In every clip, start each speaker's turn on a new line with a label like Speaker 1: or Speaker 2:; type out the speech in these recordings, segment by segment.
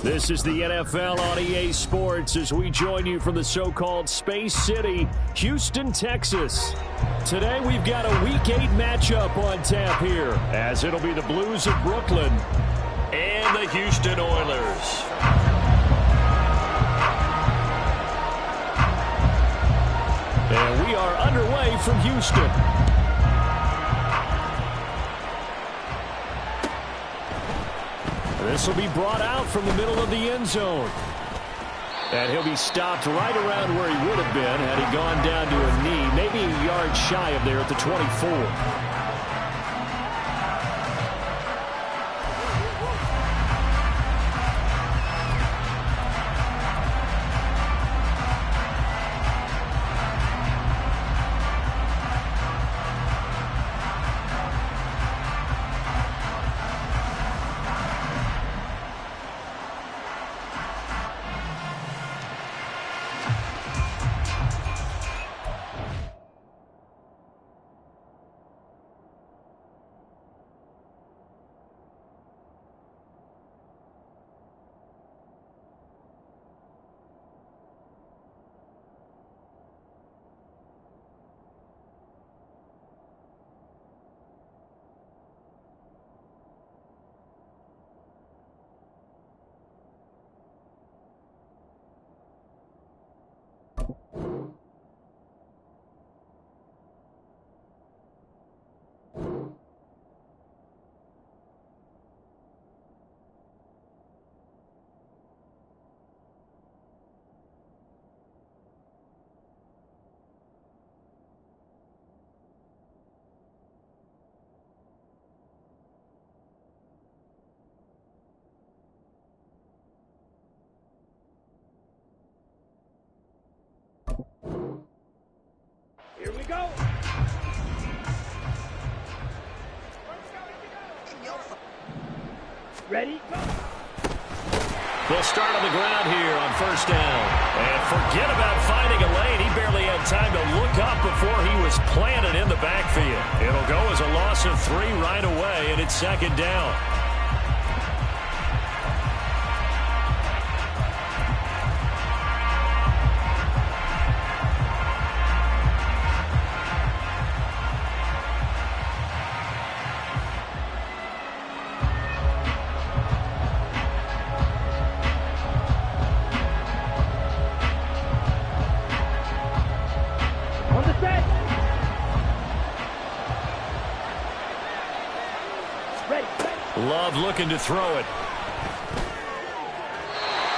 Speaker 1: This is the NFL on EA Sports as we join you from the so-called Space City, Houston, Texas. Today we've got a Week 8 matchup on tap here, as it'll be the Blues of Brooklyn and the Houston Oilers. And we are underway from Houston. This will be brought out from the middle of the end zone. And he'll be stopped right around where he would have been had he gone down to a knee, maybe a yard shy of there at the 24.
Speaker 2: Here we go. Ready? Go.
Speaker 1: They'll start on the ground here on first down. And forget about finding a lane. He barely had time to look up before he was planted in the backfield. It'll go as a loss of 3 right away, and it's second down. Love looking to throw it.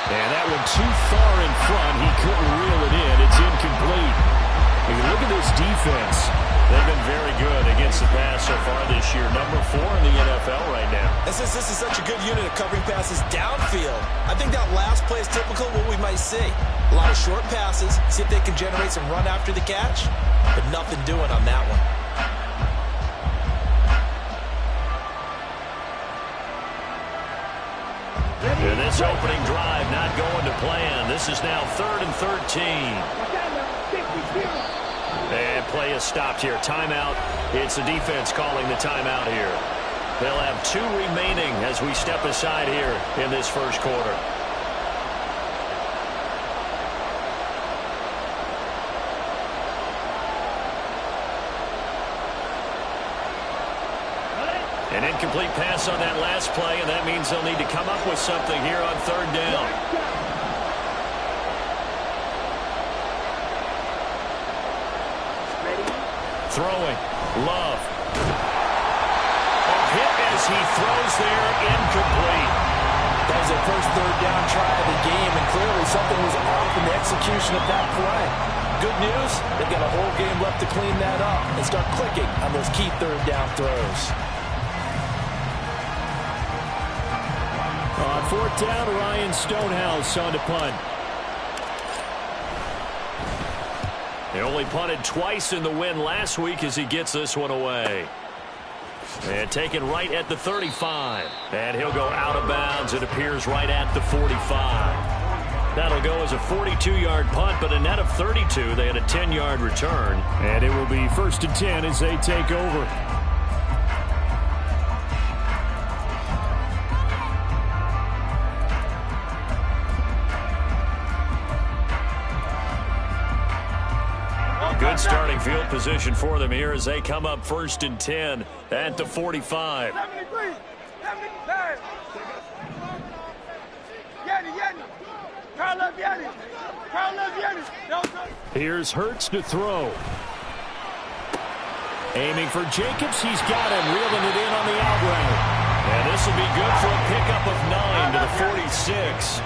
Speaker 1: And that one too far in front. He couldn't reel it in. It's incomplete. If you look at this defense, they've been very good against the pass so far this year. Number 4 in the NFL right now.
Speaker 3: This is such a good unit of covering passes downfield. I think that last play is typical of what we might see. A lot of short passes. See if they can generate some run after the catch. But nothing doing on that one.
Speaker 1: And this opening drive not going to plan. This is now 3rd and 13. And play is stopped here. Timeout. It's the defense calling the timeout here. They'll have 2 remaining as we step aside here in this first quarter. An incomplete pass on that last play, and that means they'll need to come up with something here on 3rd down. Throwing. Love. A hit as he throws there, incomplete.
Speaker 3: That was their first 3rd down try of the game, and clearly something was off in the execution of that play. Good news, they've got a whole game left to clean that up and start clicking on those key 3rd down throws.
Speaker 1: On 4th down, Ryan Stonehouse on to punt. He only punted twice in the win last week as he gets this one away. And taken right at the 35. And he'll go out of bounds. It appears right at the 45. That'll go as a 42-yard punt, but a net of 32. They had a 10-yard return. And it will be 1st and 10 as they take over. Good starting field position for them here as they come up 1st and 10 at the 45.
Speaker 2: 73, 79.
Speaker 1: Here's Hurts to throw. Aiming for Jacobs. He's got him, reeling it in on the out route. And this will be good for a pickup of 9 to the 46.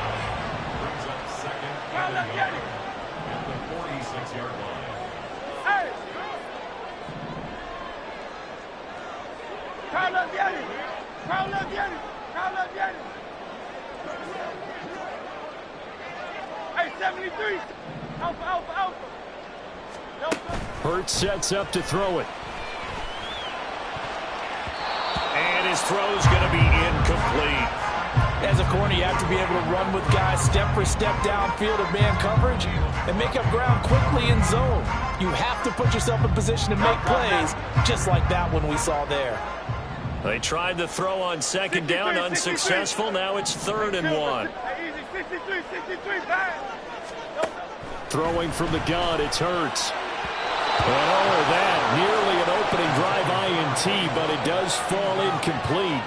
Speaker 2: Hey, 73. Alpha.
Speaker 1: Hurts sets up to throw it. And his throw's going to be incomplete.
Speaker 3: As a corner, you have to be able to run with guys step for step downfield of man coverage and make up ground quickly in zone. You have to put yourself in position to make plays, just like that one we saw there.
Speaker 1: They tried the throw on 2nd down, unsuccessful. Now it's 3rd and 1.
Speaker 2: 63,
Speaker 1: Throwing from the gun, it's Hurts. And all of that, nearly an opening drive INT, but it does fall incomplete.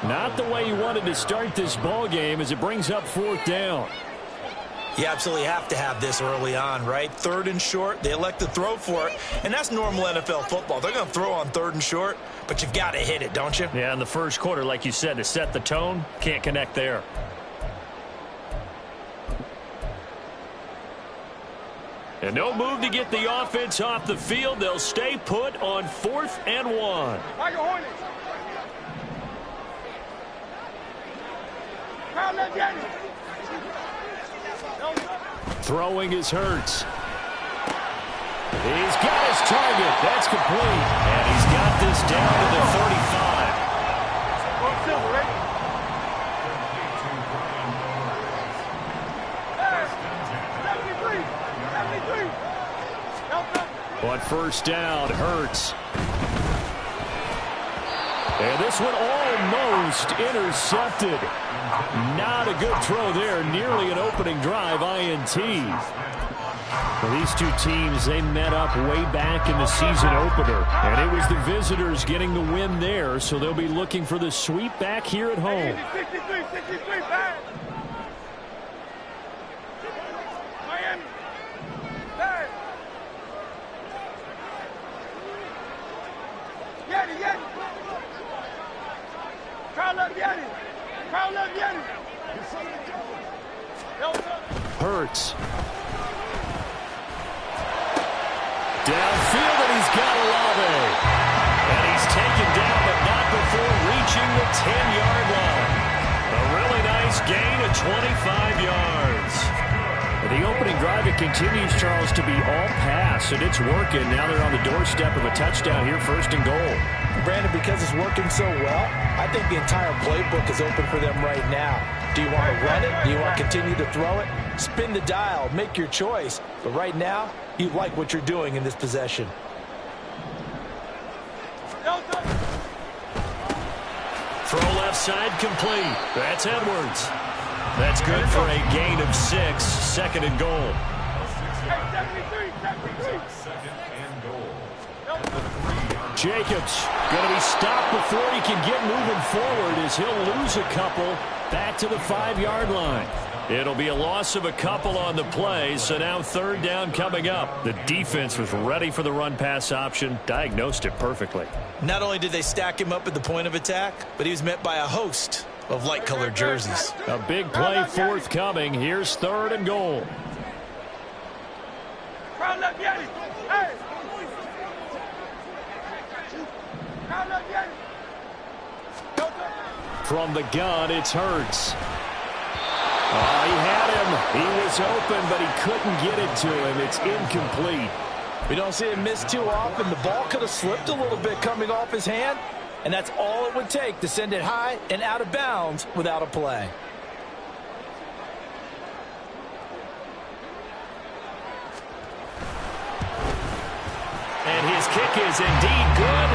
Speaker 1: Not the way you wanted to start this ball game as it brings up 4th down.
Speaker 3: You absolutely have to have this early on, right? 3rd and short, they elect to throw for it, and that's normal NFL football. They're going to throw on 3rd and short, but you've got to hit it, don't you?
Speaker 1: Yeah, in the first quarter, like you said, to set the tone, can't connect there. And no move to get the offense off the field. They'll stay put on 4th and 1. Throwing is Hurts. He's got his target. That's complete. And he's got this down to the 35. On 1st down, Hurts. And this one almost intercepted. Not a good throw there. Nearly an opening drive INT. Well, these two teams, they met up way back in the season opener. And it was the visitors getting the win there, so they'll be looking for the sweep back here at home.
Speaker 2: 63, back. Miami. Back. Yeti. Carl up, Yeti.
Speaker 1: Hurts. Downfield, and he's got Olave. And he's taken down, but not before reaching the 10-yard line. A really nice gain of 25 yards. The opening drive, it continues, Charles, to be all pass, and it's working. Now they're on the doorstep of a touchdown here, 1st and goal.
Speaker 3: Brandon, because it's working so well, I think the entire playbook is open for them right now. Do you want to run it? Do you want to continue to throw it? Spin the dial. Make your choice. But right now, you like what you're doing in this possession.
Speaker 1: Throw left side complete. That's Edwards. That's good for a gain of 6. 2nd and goal. Jacobs going to be stopped before he can get moving forward as he'll lose a couple back to the 5-yard line. It'll be a loss of a couple on the play, so now 3rd down coming up. The defense was ready for the run-pass option, diagnosed it perfectly.
Speaker 3: Not only did they stack him up at the point of attack, but he was met by a host of light-colored jerseys.
Speaker 1: A big play forthcoming. Here's 3rd and goal. From the gun, it's Hurts. Oh, he had him. He was open, but he couldn't get it to him. It's incomplete.
Speaker 3: We don't see him miss too often. The ball could have slipped a little bit coming off his hand, and that's all it would take to send it high and out of bounds without a play.
Speaker 1: And his kick is indeed good.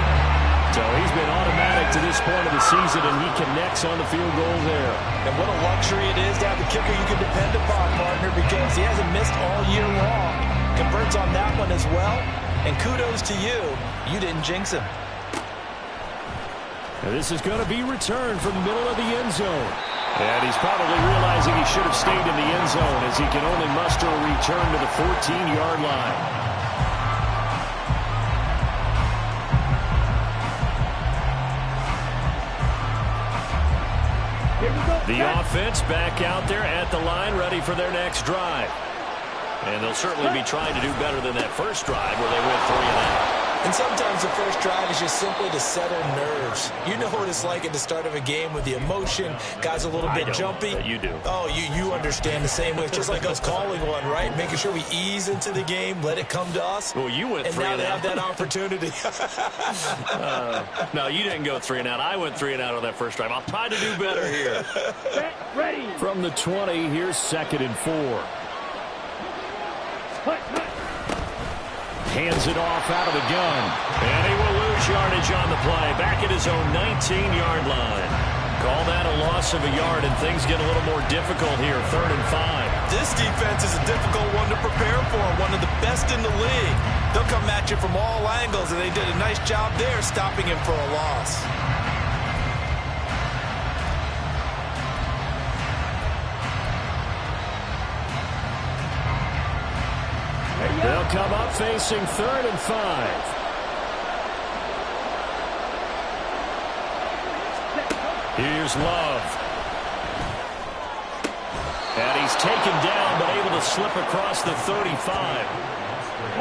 Speaker 1: So he's been automatic to this point of the season, and he connects on the field goal there.
Speaker 3: And what a luxury it is to have a kicker you can depend upon, partner, because he hasn't missed all year long. converts on that one as well. And kudos to you. You didn't jinx him.
Speaker 1: And this is going to be returned from the middle of the end zone. And he's probably realizing he should have stayed in the end zone as he can only muster a return to the 14-yard line. The offense back out there at the line, ready for their next drive. And they'll certainly be trying to do better than that first drive where they went 3 and out.
Speaker 3: And sometimes the first drive is just simply to settle nerves. You know what it's like at the start of a game with the emotion. Guys a little bit jumpy.
Speaker 1: You do.
Speaker 3: Oh, you understand the same way. It's just like us calling one, right? Making sure we ease into the game, let it come to us.
Speaker 1: Well, you went 3 and out.
Speaker 3: And now they have that opportunity.
Speaker 1: No, you didn't go 3 and out. I went 3 and out on that first drive. I'll try to do better here.
Speaker 2: Ready.
Speaker 1: From the 20, here's 2nd and 4. Hands it off out of the gun. And he will lose yardage on the play. Back at his own 19-yard line. Call that a loss of a yard, and things get a little more difficult here. 3rd and 5.
Speaker 3: This defense is a difficult one to prepare for. One of the best in the league. They'll come at you from all angles, and they did a nice job there stopping him for a loss.
Speaker 1: They'll come up facing 3rd and 5. Here's Love. And he's taken down, but able to slip across the 35.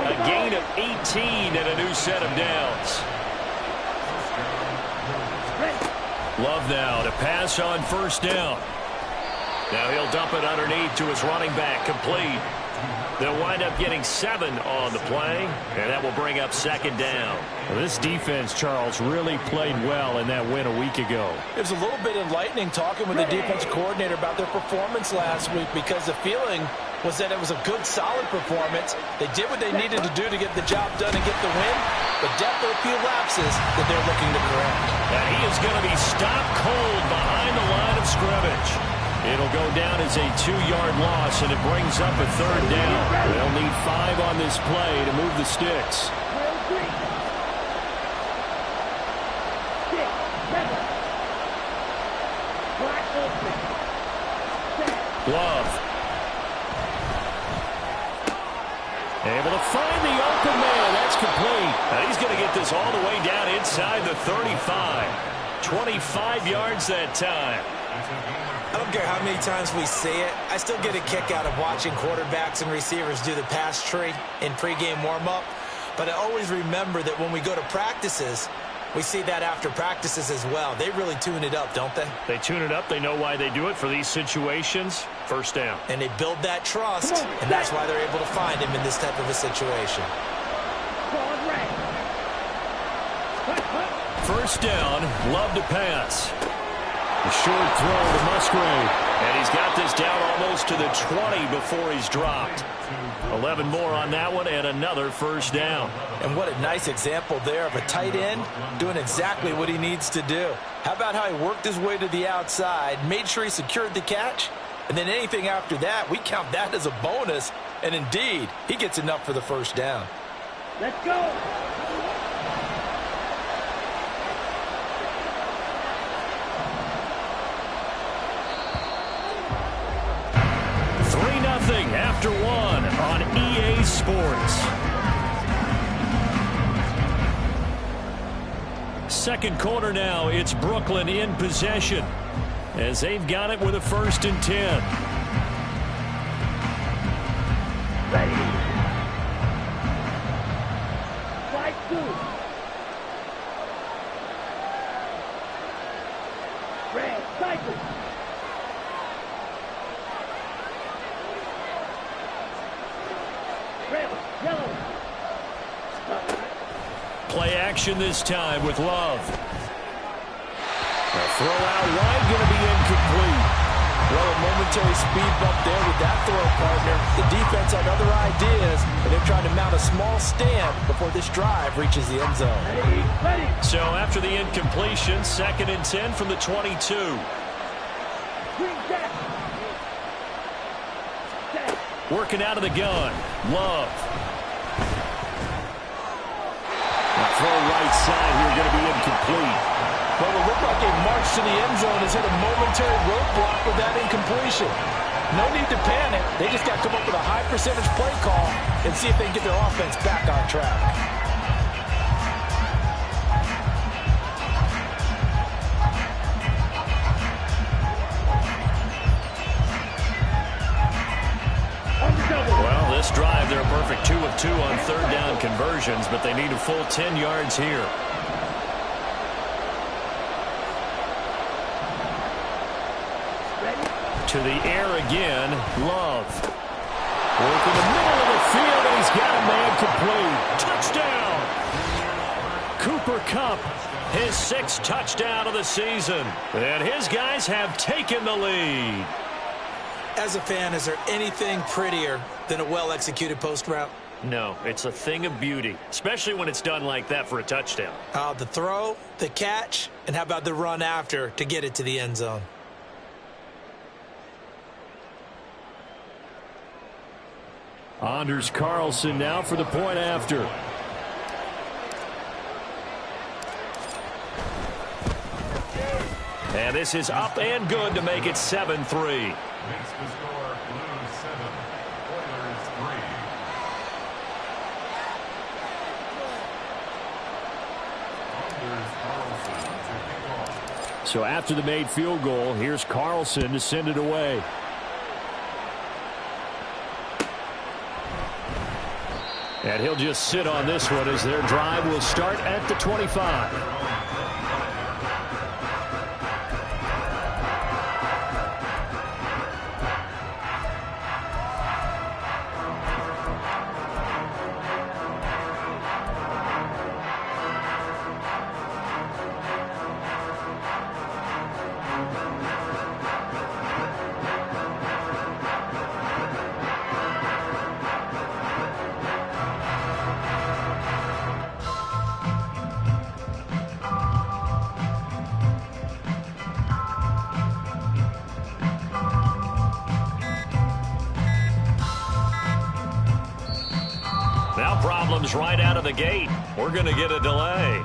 Speaker 1: A gain of 18 and a new set of downs. Love now to pass on 1st down. Now he'll dump it underneath to his running back, complete. They'll wind up getting 7 on the play, and that will bring up 2nd down. Well, this defense, Charles, really played well in that win a week ago.
Speaker 3: It was a little bit enlightening talking with the defensive coordinator about their performance last week because the feeling was that it was a good, solid performance. They did what they needed to do to get the job done and get the win, but definitely a few lapses that they're looking to correct.
Speaker 1: And he is going to be stopped cold behind the line of scrimmage. It'll go down as a 2-yard loss, and it brings up a 3rd down. They'll need 5 on this play to move the sticks. Love. Able to find the open man. That's complete. And he's going to get this all the way down inside the 35. 25 yards that time.
Speaker 3: I don't care how many times we see it. I still get a kick out of watching quarterbacks and receivers do the pass tree in pregame warm-up. But I always remember that when we go to practices, we see that after practices as well. They really tune it up, don't they?
Speaker 1: They tune it up. They know why they do it for these situations. 1st down.
Speaker 3: And they build that trust, and that's why they're able to find him in this type of a situation.
Speaker 1: 1st down, Love to pass. A short throw to Musgrave. And he's got this down almost to the 20 before he's dropped. 11 more on that one and another 1st down.
Speaker 3: And what a nice example there of a tight end doing exactly what he needs to do. How about how he worked his way to the outside, made sure he secured the catch, and then anything after that, we count that as a bonus. And indeed, he gets enough for the 1st down.
Speaker 2: Let's go.
Speaker 1: After 1 on EA Sports. 2nd quarter now, it's Brooklyn in possession as they've got it with a 1st and 10.
Speaker 2: Ready. Strike 2. Red, cycle.
Speaker 1: Play action this time with Love. A throw out wide, going to be incomplete.
Speaker 3: Well, a momentary speed bump there with that throw, partner. The defense had other ideas, and they're trying to mount a small stand before this drive reaches the end zone.
Speaker 2: Ready.
Speaker 1: So after the incompletion, 2nd and 10 from the 22. Working out of the gun. Love. throw right side here going to be incomplete.
Speaker 3: Well, it looked like a march to the end zone has hit a momentary roadblock with that incompletion. No need to panic. They just got to come up with a high percentage play call and see if they can get their offense back on track.
Speaker 1: Well, this drive, they're a perfect 2 of 2 on third down conversions, but they need a full 10 yards here. To the air again, Love. Work in the middle of the field, and he's got a man complete. Touchdown! Cooper Kupp, his 6th touchdown of the season. And his guys have taken the lead.
Speaker 4: As a fan, is there anything prettier than a well-executed post route?
Speaker 1: No, it's a thing of beauty, especially when it's done like that for a touchdown.
Speaker 4: The throw, the catch, and how about the run after to get it to the end zone?
Speaker 1: Anders Carlson now for the point after. And this is up and good to make it 7-3.
Speaker 5: Makes the score Blues 7, Oilers 3.
Speaker 1: So after the made field goal, here's Carlson to send it away. And he'll just sit on this one as their drive will start at the 25. Problems right out of the gate. We're going to get a delay.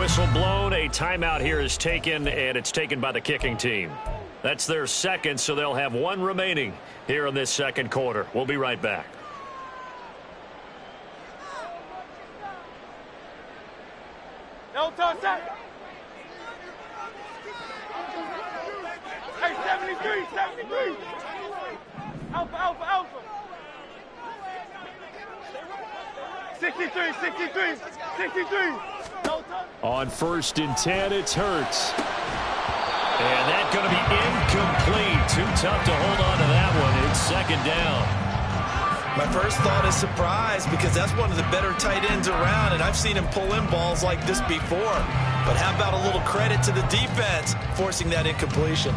Speaker 1: whistle blown. A timeout here is taken, and it's taken by the kicking team. That's their second, so they'll have one remaining here in this second quarter. We'll be right back.
Speaker 6: No touch that. Hey, 73, 73. Alpha, alpha, alpha. 63, 63, 63. No touch.
Speaker 1: On 1st and 10, it's Hurts. And that's going to be incomplete. Too tough to hold on to that one. It's second down.
Speaker 3: My first thought is surprise, because that's one of the better tight ends around, and I've seen him pull in balls like this before. But how about a little credit to the defense forcing that incompletion?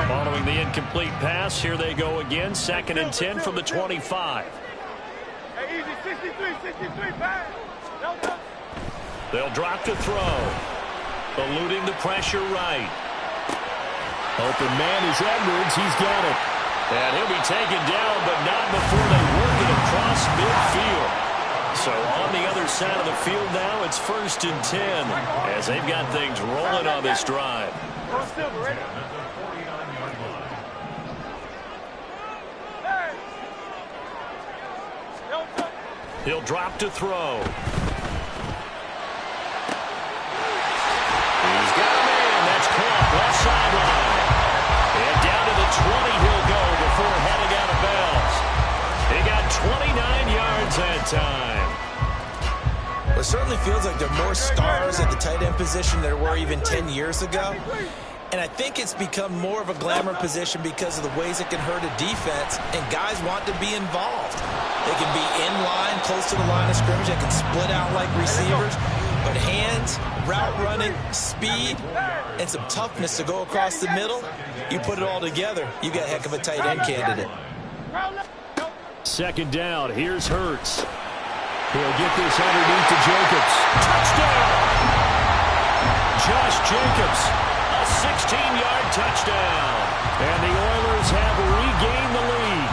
Speaker 1: Following the incomplete pass, here they go again. 2nd and 10 from the 25.
Speaker 6: Hey, easy, 63, 63, pass. No touch.
Speaker 1: They'll drop to throw. Eluding the pressure right. Open man is Edwards. He's got it. And he'll be taken down, but not before they work it across midfield. So on the other side of the field now, it's 1st and 10 as they've got things rolling on this drive. He'll drop to throw. He's got a man. That's caught left sideline. And down to the 20 he'll go before heading out of bounds. He got 29 yards that time.
Speaker 3: Well, it certainly feels like there are more stars at the tight end position than there were even 10 years ago. And I think it's become more of a glamour position because of the ways it can hurt a defense, and guys want to be involved. They can be in line, close to the line of scrimmage. They can split out like receivers. But hands, route running, speed, and some toughness to go across the middle, you put it all together, you got a heck of a tight end candidate.
Speaker 1: 2nd down. Here's Hurts. He'll get this underneath to Jacobs. Touchdown! Josh Jacobs, a 16-yard touchdown. And the Oilers have regained the lead.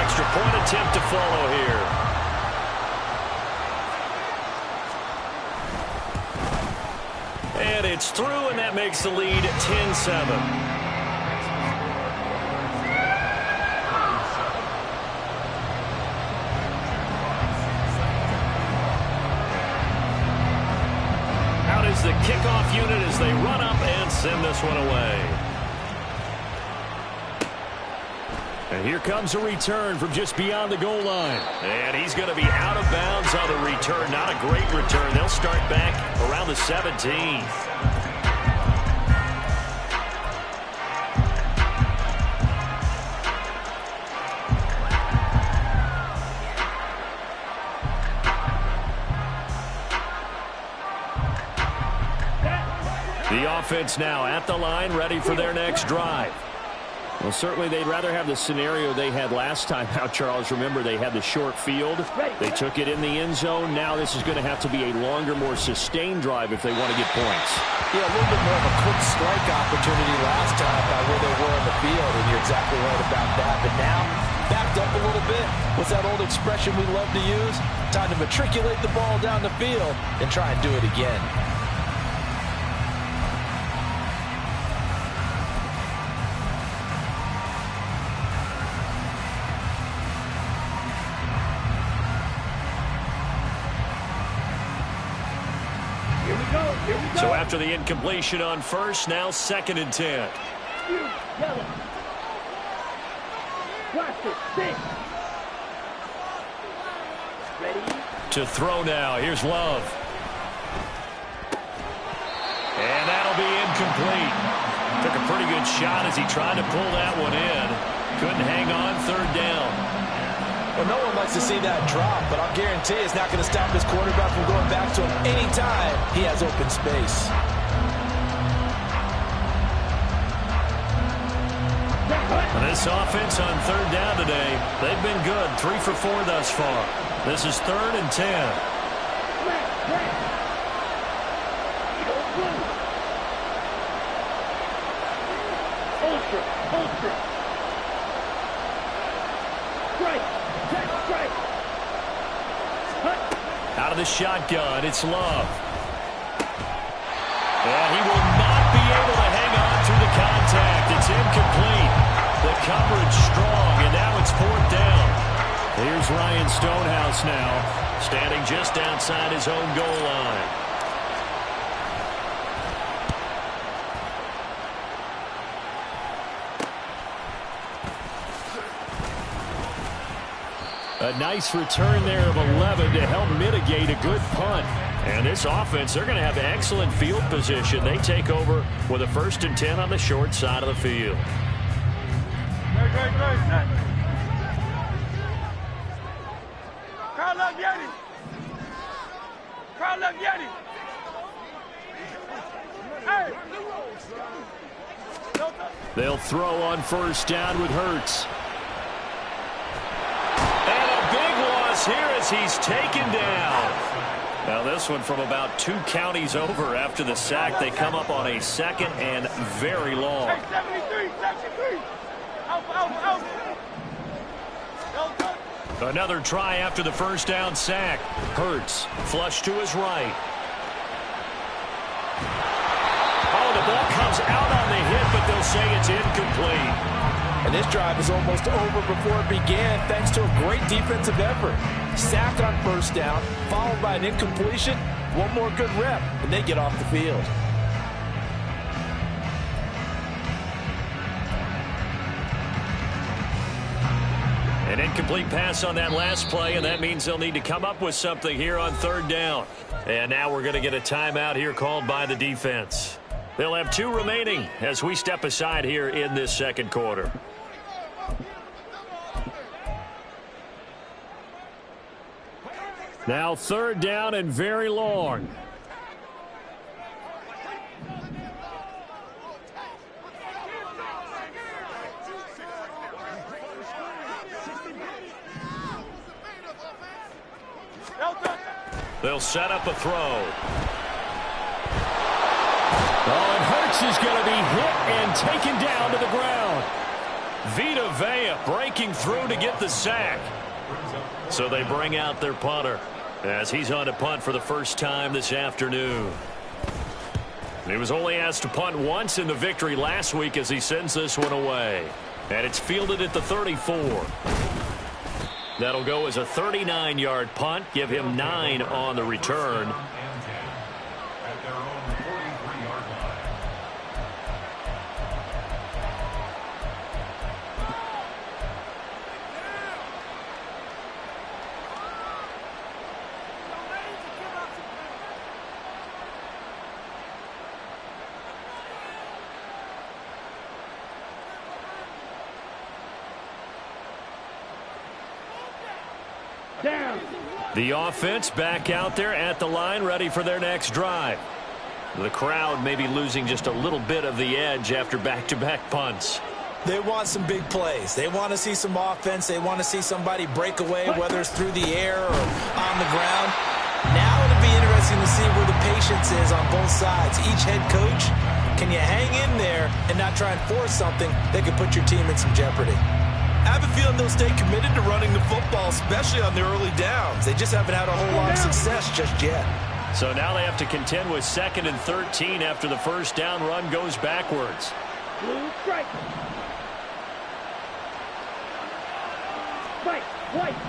Speaker 1: Extra point attempt to follow here. And it's through, and that makes the lead 10-7. The kickoff unit as they run up and send this one away. And here comes a return from just beyond the goal line. And he's going to be out of bounds on the return. Not a great return. They'll start back around the 17. The offense now at the line, ready for their next drive. Well, certainly they'd rather have the scenario they had last time out, Charles. Remember, they had the short field. They took it in the end zone. Now this is going to have to be a longer, more sustained drive if they want to get points.
Speaker 3: Yeah, a little bit more of a quick strike opportunity last time by where they were on the field, and you're exactly right about that. But now, backed up a little bit. What's that old expression we love to use? Time to matriculate the ball down the field and try and do it again.
Speaker 1: So after the incompletion on 1st, now 2nd and 10. To throw now. Here's Love. And that'll be incomplete. Took a pretty good shot as he tried to pull that one in. Couldn't hang on. 3rd down.
Speaker 3: Well, no one likes to see that drop, but I'll guarantee it's not going to stop his quarterback from going back to him anytime he has open space.
Speaker 1: And this offense on 3rd down today, they've been good. 3 for 4 thus far. This is 3rd and 10.
Speaker 2: Ultra.
Speaker 1: Out of the shotgun, it's Love. And he will not be able to hang on through the contact. It's incomplete. The coverage strong, and now it's 4th down. Here's Ryan Stonehouse now, standing just outside his own goal line. A nice return there of 11 to help mitigate a good punt. And this offense, they're going to have excellent field position. They take over with a 1st and 10 on the short side of the field.
Speaker 6: Great. Crowd love Yeti. Crowd love Yeti. Hey.
Speaker 1: They'll throw on 1st down with Hurts. And a big loss here as he's taken down. Now this one from about 2 counties over after the sack. They come up on a 2nd and very long.
Speaker 6: Hey, 73. Out.
Speaker 1: Another try after the 1st down sack. Hurts flush to his right. Oh, the ball comes out on the hit, but they'll say it's incomplete.
Speaker 3: And this drive is almost over before it began thanks to a great defensive effort. Sack on 1st down, followed by an incompletion. One more good rep, and they get off the field.
Speaker 1: An incomplete pass on that last play, and that means they'll need to come up with something here on 3rd down. And now we're going to get a timeout here called by the defense. They'll have 2 remaining as we step aside here in this 2nd quarter. Now 3rd down and very long. They'll set up a throw. Oh, and Hurts is going to be hit and taken down to the ground. Vita Vea breaking through to get the sack. So they bring out their punter as he's on to punt for the 1st time this afternoon. He was only asked to punt once in the victory last week as he sends this one away. And it's fielded at the 34. That'll go as a 39-yard punt, give him 9 on the return.
Speaker 5: At their own 43-yard line.
Speaker 2: Down.
Speaker 1: The offense back out there at the line, ready for their next drive. The crowd may be losing just a little bit of the edge after back-to-back punts.
Speaker 4: They want some big plays. They want to see some offense. They want to see somebody break away, whether it's through the air or on the ground. Now it'll be interesting to see where the patience is on both sides. Each head coach, can you hang in there and not try and force something that could put your team in some jeopardy? I have a feeling they'll stay committed to running the football, especially on their early downs. They just haven't had a whole lot of success just yet.
Speaker 1: So now they have to contend with 2nd and 13 after the 1st down run goes backwards.
Speaker 2: Blue strike. Strike. White.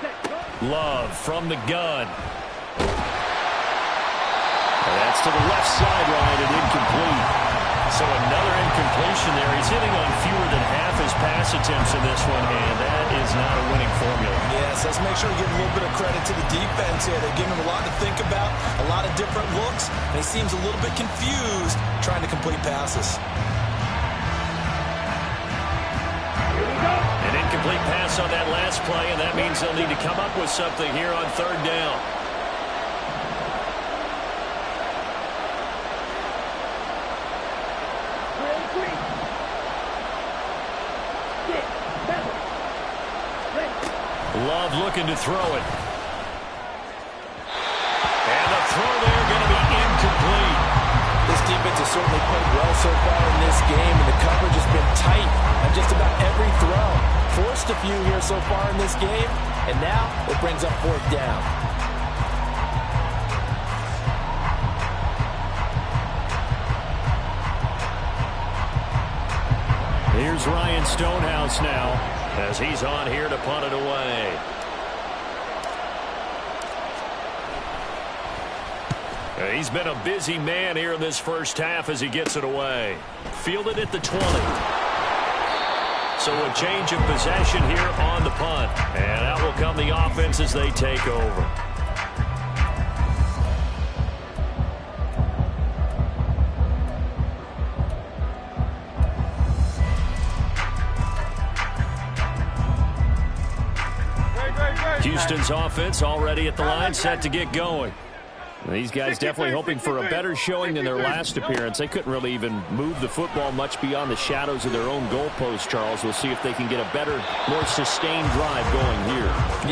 Speaker 2: Set.
Speaker 1: Love from the gun. And that's to the left sideline and incomplete. So another incompletion there. He's hitting on fewer than half his pass attempts in this one, and that is not a winning formula.
Speaker 4: Yes, let's make sure we give a little bit of credit to the defense here. They've given him a lot to think about, a lot of different looks, and he seems a little bit confused trying to complete passes.
Speaker 1: An incomplete pass on that last play, and that means they'll need to come up with something here on 3rd down. Love looking to throw it. And the throw there going to be incomplete.
Speaker 3: This defense has certainly played well so far in this game, and the coverage has been tight on just about every throw. Forced a few here so far in this game, and now it brings up 4th down.
Speaker 1: Here's Ryan Stonehouse now as he's on here to punt it away. He's been a busy man here in this first half as he gets it away. Fielded at the 20. So a change of possession here on the punt. And out will come the offense as they take over. Houston's offense already at the line, set to get going. These guys definitely hoping for a better showing than their last appearance. They couldn't really even move the football much beyond the shadows of their own goalpost, Charles. We'll see if they can get a better, more sustained drive going here.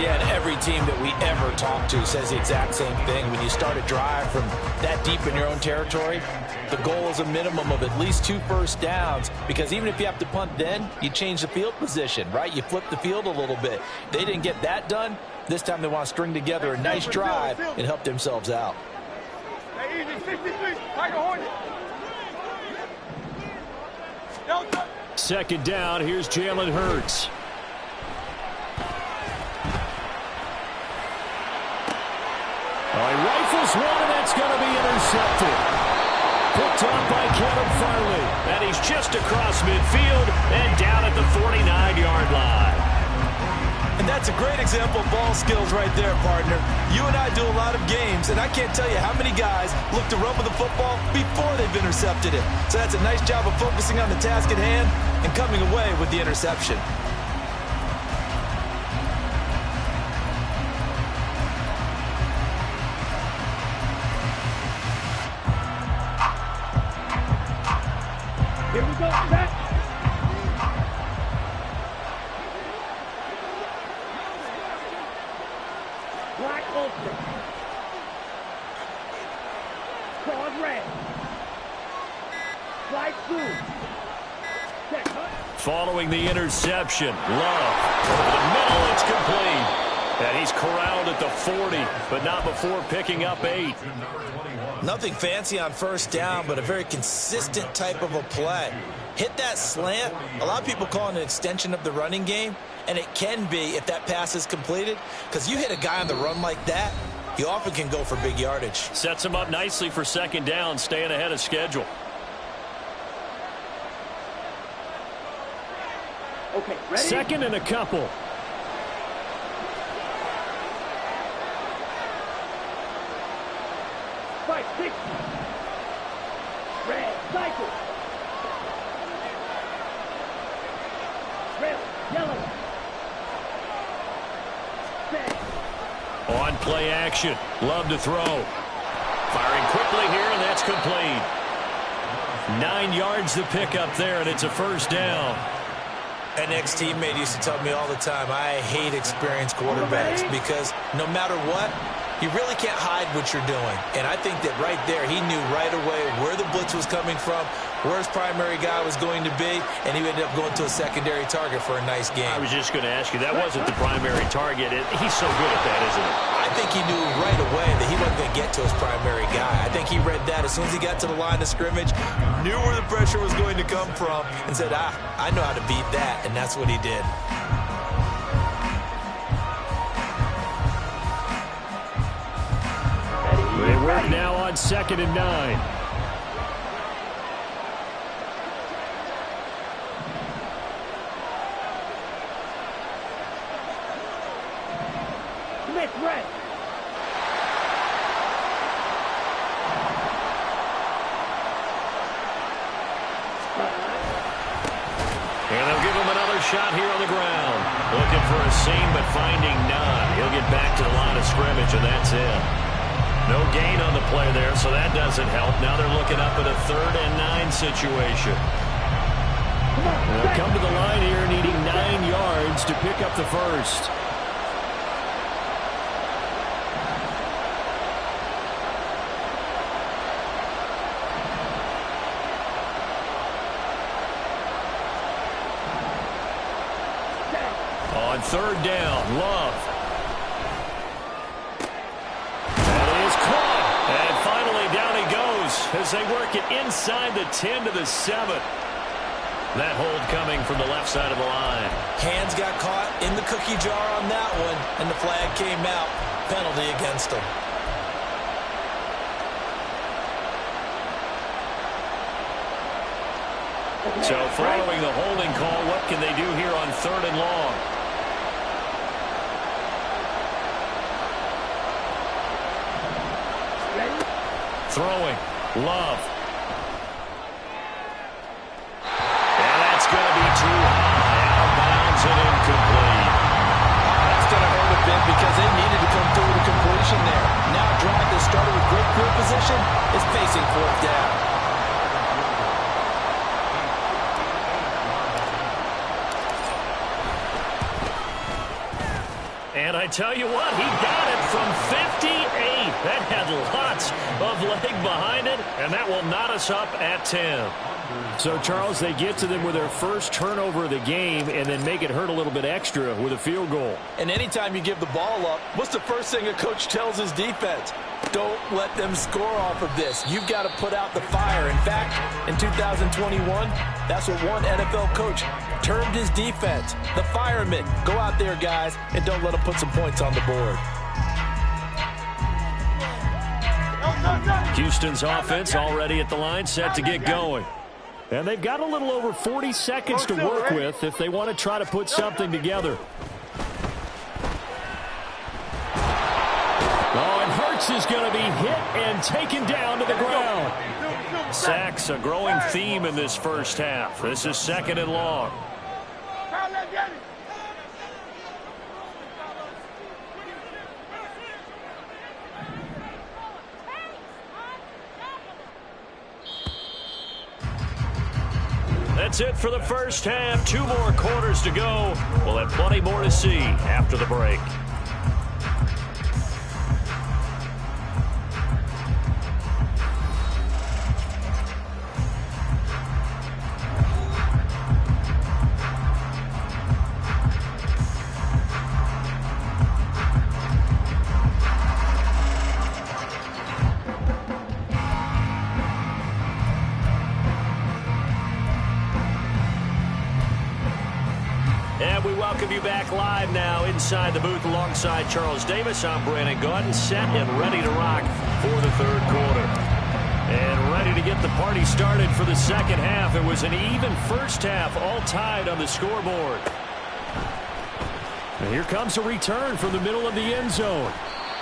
Speaker 4: Yeah, and every team that we ever talk to says the exact same thing. When you start a drive from that deep in your own territory, the goal is a minimum of at least 2 first downs, because even if you have to punt then, you change the field position, right? You flip the field a little bit. They didn't get that done. This time they want to string together a nice drive and help themselves out.
Speaker 6: Hey, easy, 63, Tiger Hornet.
Speaker 1: Second down, here's Jalen Hurts. He rifles one, and that's going to be intercepted. Picked off by Kevin Farley. And he's just across midfield and down at the 49-yard line.
Speaker 4: And that's a great example of ball skills right there, partner. You and I do a lot of games, and I can't tell you how many guys look to run with the football before they've intercepted it. So that's a nice job of focusing on the task at hand and coming away with the interception.
Speaker 2: Here we go, set. Black ultra. Claws red. Flight blue. Set, cut.
Speaker 1: Following the interception, Love over the middle, it's complete. And he's corralled at the 40, but not before picking up 8.
Speaker 4: Nothing fancy on first down, but a very consistent type of a play. Hit that slant. A lot of people call it an extension of the running game, and it can be if that pass is completed, because you hit a guy on the run like that, he often can go for big yardage.
Speaker 1: Sets him up nicely for second down, staying ahead of schedule.
Speaker 2: Okay, ready?
Speaker 1: Second and a couple.
Speaker 2: Fight, 60. Red, cycle. Red, yellow. Set.
Speaker 1: On play action. Love to throw. Firing quickly here, and that's complete. 9 yards to pick up there, and it's a first down.
Speaker 4: An ex-teammate used to tell me all the time, I hate experienced quarterbacks because no matter what, you really can't hide what you're doing. And I think that right there, he knew right away where the blitz was coming from, where his primary guy was going to be, and he ended up going to a secondary target for a nice game.
Speaker 1: I was just going to ask you, that wasn't the primary target. He's so good at that, isn't he?
Speaker 4: I think he knew right away that he wasn't going to get to his primary guy. I think he read that as soon as he got to the line of scrimmage, knew where the pressure was going to come from, and said, I know how to beat that, and that's what he did.
Speaker 1: They work now on 2nd and 9.
Speaker 2: Smith, red.
Speaker 1: And they'll give him another shot here on the ground. Looking for a seam, but finding none. He'll get back to the line of scrimmage, and that's it. No gain on the play there, so that doesn't help. Now they're looking up at a 3rd and 9 situation. They'll come to the line here needing 9 yards to pick up the first. On 3rd down, Love. That is caught. And finally down he goes as they work it inside the 10 to the 7. That hold coming from the left side of the line.
Speaker 4: Hands got caught in the cookie jar on that one, and the flag came out. Penalty against him.
Speaker 1: So following the holding call, what can they do here on 3rd and long? Throwing. Love. And that's going to be too high. Out of bounds and incomplete.
Speaker 3: That's going to hurt a bit because they needed to come through with a completion there. Now a drive that started with great field position is facing 4th down.
Speaker 1: And I tell you what, he got it from 58. That had lots of leg behind it, and that will knot us up at 10.
Speaker 7: So, Charles, they get to them with their first turnover of the game and then make it hurt a little bit extra with a field goal.
Speaker 3: And anytime you give the ball up, what's the first thing a coach tells his defense? Don't let them score off of this. You've got to put out the fire. In fact, in 2021, that's what one NFL coach termed his defense, the firemen. Go out there, guys, and don't let them put some points on the board.
Speaker 1: Houston's offense already at the line, set to get going.
Speaker 7: And they've got a little over 40 seconds to work with if they want to try to put something together. Oh, and Hurts is going to be hit and taken down to the ground.
Speaker 1: Sacks, a growing theme in this first half. This is 2nd and long. That's it for the first half. 2 more quarters to go. We'll have plenty more to see after the break. And we welcome you back live now inside the booth alongside Charles Davis. I'm Brandon Gaudin, set and ready to rock for the 3rd quarter. And ready to get the party started for the 2nd half. It was an even first half, all tied on the scoreboard.
Speaker 7: And here comes a return from the middle of the end zone.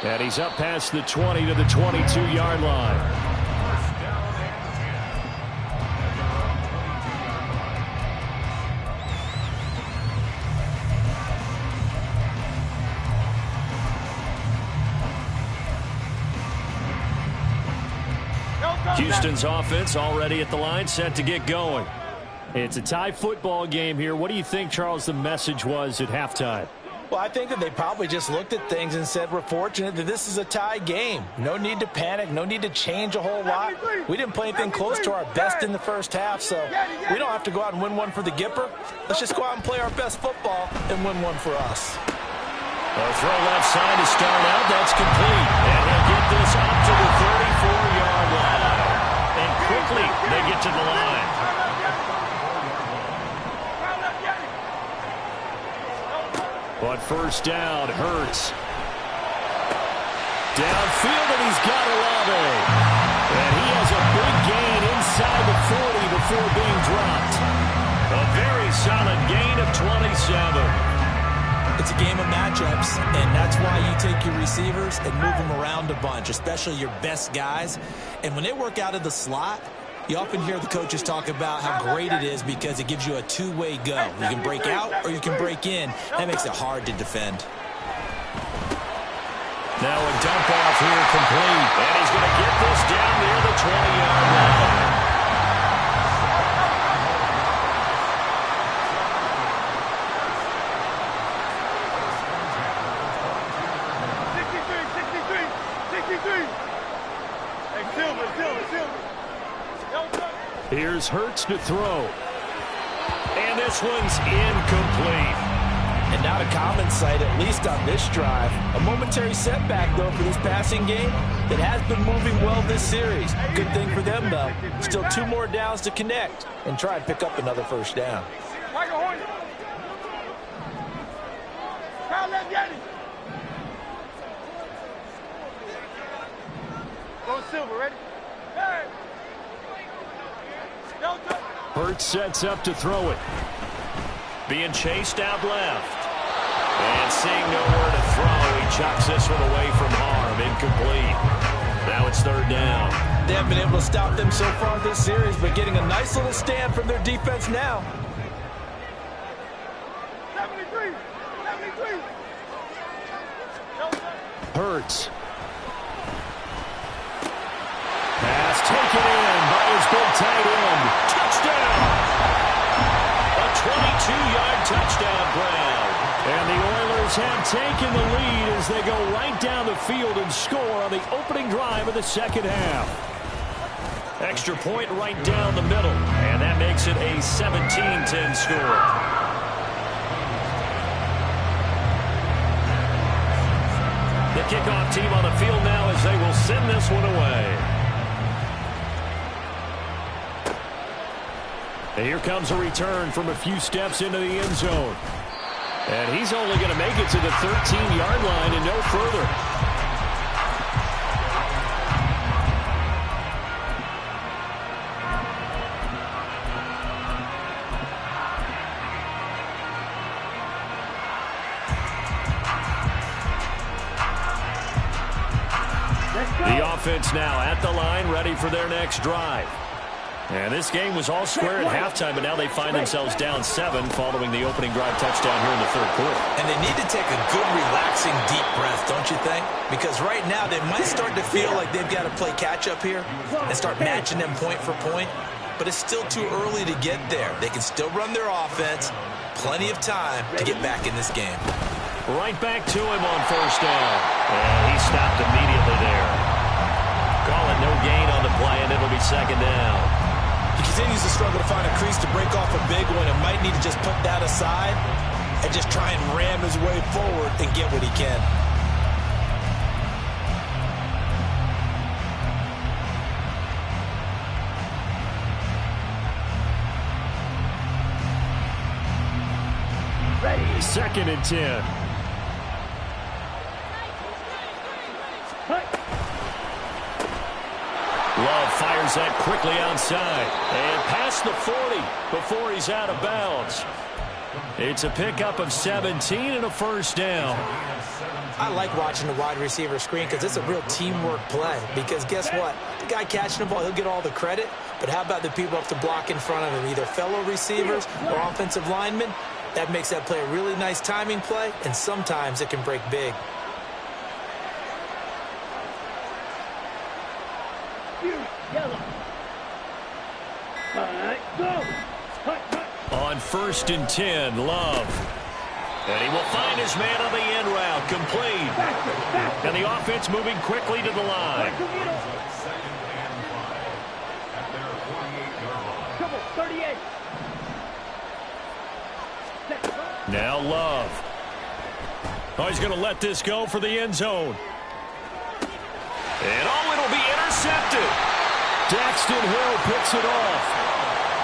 Speaker 7: And he's up past the 20 to the 22-yard line.
Speaker 1: Houston's offense already at the line, set to get going.
Speaker 7: It's a tie football game here. What do you think, Charles, the message was at halftime?
Speaker 3: Well, I think that they probably just looked at things and said, we're fortunate that this is a tie game. No need to panic. No need to change a whole lot. We didn't play anything close to our best in the first half, so we don't have to go out and win one for the Gipper. Let's just go out and play our best football and win one for us.
Speaker 1: A throw left side to start out. That's complete. And he'll get this up to the 34-yard line. And quickly they get to the line.
Speaker 7: But first down, Hurts. Downfield, and he's got Olave. And he has a big gain inside the 40 before being dropped.
Speaker 1: A very solid gain of 27.
Speaker 4: It's a game of matchups, and that's why you take your receivers and move them around a bunch, especially your best guys. And when they work out of the slot, you often hear the coaches talk about how great it is because it gives you a two-way go. You can break out or you can break in. That makes it hard to defend.
Speaker 1: Now a dump off here complete. And he's going to get this down near the 20-yard line.
Speaker 7: Here's Hurts to throw.
Speaker 1: And this one's incomplete.
Speaker 4: And not a common sight, at least on this drive. A momentary setback, though, for this passing game that has been moving well this series. Good thing for them, though. Still 2 more downs to connect and try and pick up another first down.
Speaker 6: Michael Hornet. Kyle left Yanni. Go Silver, ready? Hey.
Speaker 7: Hurts sets up to throw it.
Speaker 1: Being chased out left. And seeing nowhere to throw, he chucks this one away from harm. Incomplete. Now it's 3rd down.
Speaker 4: They haven't been able to stop them so far this series, but getting a nice little stand from their defense now.
Speaker 6: 73.
Speaker 7: Hurts. Pass taken in by his big tight end.
Speaker 1: Touchdown! A 22-yard touchdown grab.
Speaker 7: And the Oilers have taken the lead as they go right down the field and score on the opening drive of the second half.
Speaker 1: Extra point right down the middle. And that makes it a 17-10 score. The kickoff team on the field now as they will send this one away.
Speaker 7: And here comes a return from a few steps into the end zone. And he's only going to make it to the 13-yard line and no further. The offense now at the line, ready for their next drive. And this game was all square at halftime, but now they find themselves down 7 following the opening drive touchdown here in the 3rd quarter.
Speaker 4: And they need to take a good, relaxing, deep breath, don't you think? Because right now they might start to feel like they've got to play catch-up here and start matching them point for point. But it's still too early to get there. They can still run their offense. Plenty of time to get back in this game.
Speaker 1: Right back to him on 1st down. And he stopped immediately there. Call it no gain on the play, and it'll be 2nd down.
Speaker 4: He continues to struggle to find a crease to break off a big one and might need to just put that aside and just try and ram his way forward and get what he can.
Speaker 7: Ready. 2nd and 10.
Speaker 1: Love fires that quickly outside. And past the 40 before he's out of bounds. It's a pickup of 17 and a 1st down.
Speaker 4: I like watching the wide receiver screen because it's a real teamwork play. Because guess what? The guy catching the ball, he'll get all the credit. But how about the people up to block in front of him, either fellow receivers or offensive linemen? That makes that play a really nice timing play, and sometimes it can break big.
Speaker 2: Yellow. Go.
Speaker 1: On 1st and 10, Love. And he will find his man on the end route, complete. And the offense moving quickly to the line.
Speaker 2: Come on, 38.
Speaker 1: Now Love. Oh, he's going to let this go for the end zone. And oh, it'll be intercepted.
Speaker 7: Daxton Hill picks it off.